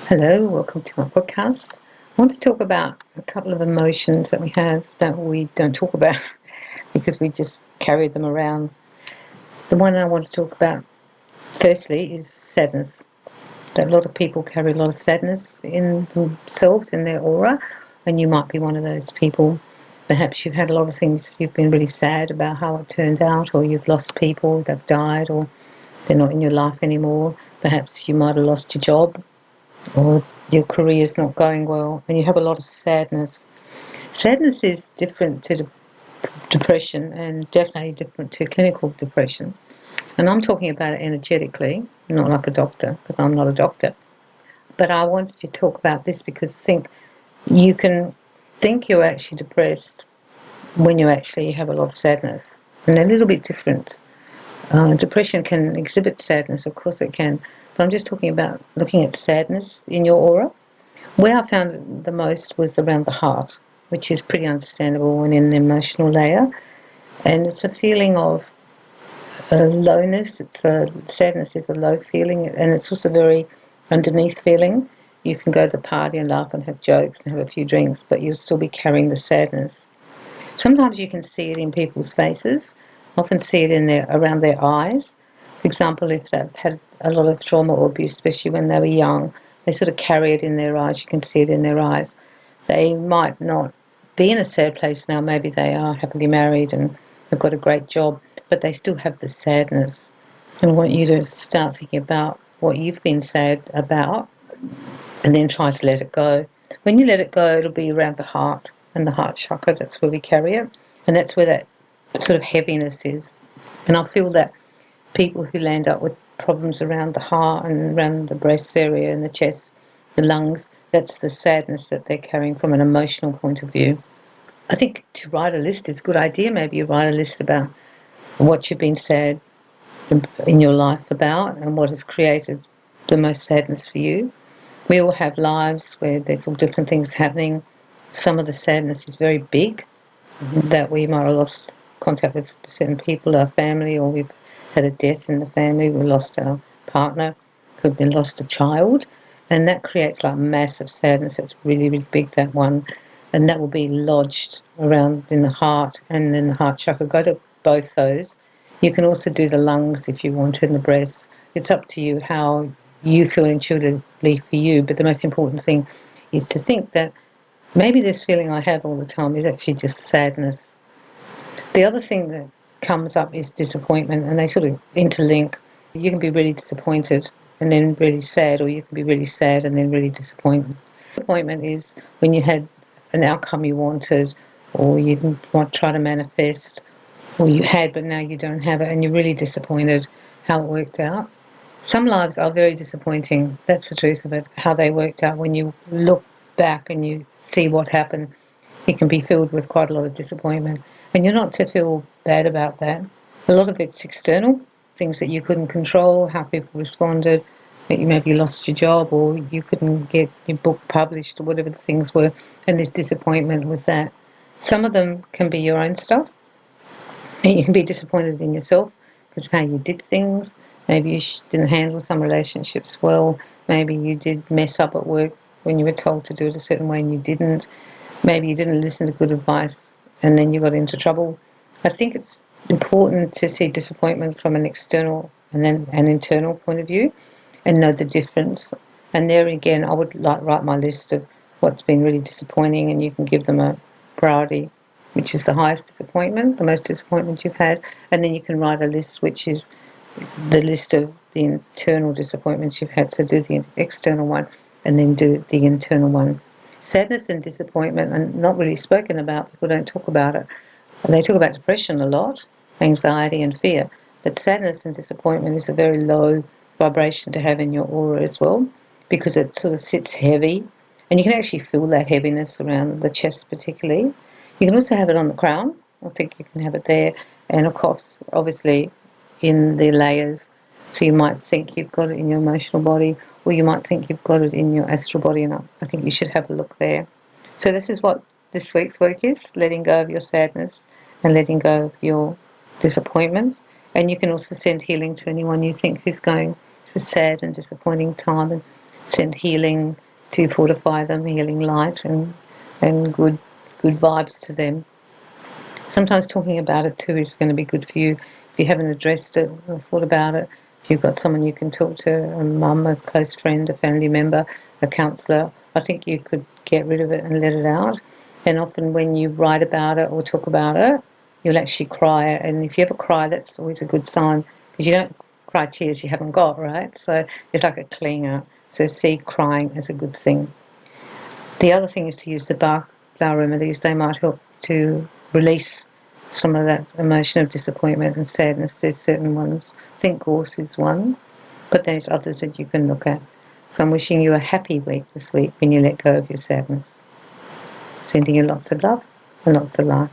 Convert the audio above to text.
Hello, welcome to my podcast. I want to talk about a couple of emotions that we have that we don't talk about because we just carry them around. The one I want to talk about firstly is sadness. That a lot of people carry a lot of sadness in themselves, in their aura, and you might be one of those people. Perhaps you've had a lot of things you've been really sad about how it turned out, or you've lost people, they've died, or they're not in your life anymore. Perhaps you might have lost your job, or your career is not going well, and you have a lot of sadness. Sadness is different to depression, and definitely different to clinical depression. And I'm talking about it energetically, not like a doctor, because I'm not a doctor. But I wanted to talk about this because I think you can think you're actually depressed when you actually have a lot of sadness. And they're a little bit different. Depression can exhibit sadness, of course it can. But I'm just talking about looking at sadness in your aura. Where I found it the most was around the heart, which is pretty understandable when in the emotional layer. And it's a feeling of lowness. Sadness is a low feeling, and it's also very underneath feeling. You can go to the party and laugh and have jokes and have a few drinks, but you'll still be carrying the sadness. Sometimes you can see it in people's faces. Often see it in around their eyes. For example, if they've had a lot of trauma or abuse, especially when they were young, they sort of carry it in their eyes. You can see it in their eyes. They might not be in a sad place now. Maybe they are happily married and have got a great job, but they still have the sadness. And I want you to start thinking about what you've been sad about and then try to let it go. When you let it go, it'll be around the heart and the heart chakra. That's where we carry it. And that's where that sort of heaviness is. And I feel that people who land up with problems around the heart and around the breast area and the chest, the lungs, that's the sadness that they're carrying from an emotional point of view. I think to write a list is a good idea. Maybe you write a list about what you've been sad in your life about and what has created the most sadness for you. We all have lives where there's all different things happening. Some of the sadness is very big, that we might have lost contact with certain people, our family, or we've had a death in the family, we lost our partner, could have been lost a child, and that creates like massive sadness. It's really, really big, that one, and that will be lodged around in the heart and in the heart chakra. Go to both those. You can also do the lungs if you want to, and the breast. It's up to you how you feel intuitively for you, but the most important thing is to think that maybe this feeling I have all the time is actually just sadness. The other thing that comes up is disappointment, and they sort of interlink. You can be really disappointed and then really sad, or you can be really sad and then really disappointed. Disappointment is when you had an outcome you wanted, or you want to try to manifest, or you had but now you don't have it, and you're really disappointed how it worked out. Some lives are very disappointing. That's the truth of it. How they worked out, when you look back and you see what happened, it can be filled with quite a lot of disappointment. And you're not to feel bad about that. A lot of it's external, things that you couldn't control, how people responded, that you maybe lost your job or you couldn't get your book published or whatever the things were, and there's disappointment with that. Some of them can be your own stuff, and you can be disappointed in yourself because of how you did things. Maybe you didn't handle some relationships well. Maybe you did mess up at work when you were told to do it a certain way and you didn't. Maybe you didn't listen to good advice and then you got into trouble. I think it's important to see disappointment from an external and then an internal point of view and know the difference. And there again, I would like write my list of what's been really disappointing, and you can give them a priority, which is the highest disappointment, the most disappointment you've had, and then you can write a list which is the list of the internal disappointments you've had. So do the external one and then do the internal one. Sadness and disappointment are not really spoken about. People don't talk about it. They talk about depression a lot, anxiety and fear, but sadness and disappointment is a very low vibration to have in your aura as well, because it sort of sits heavy, and you can actually feel that heaviness around the chest particularly. You can also have it on the crown. I think you can have it there, and of course, obviously, in the layers. So you might think you've got it in your emotional body, or you might think you've got it in your astral body, and I think you should have a look there. So this is what this week's work is: letting go of your sadness and letting go of your disappointment. And you can also send healing to anyone you think who's going through a sad and disappointing time, and send healing to fortify them, healing light and good vibes to them. Sometimes talking about it too is going to be good for you if you haven't addressed it or thought about it. If you've got someone you can talk to, a mum, a close friend, a family member, a counsellor, I think you could get rid of it and let it out. And often when you write about it or talk about it, you'll actually cry. And if you ever cry, that's always a good sign, because you don't cry tears you haven't got, right? So it's like a cleaning out. So see crying as a good thing. The other thing is to use the Bach flower remedies. They might help to release some of that emotion of disappointment and sadness. There's certain ones. I think gorse is one, but there's others that you can look at. So I'm wishing you a happy week this week when you let go of your sadness. Sending you lots of love and lots of light.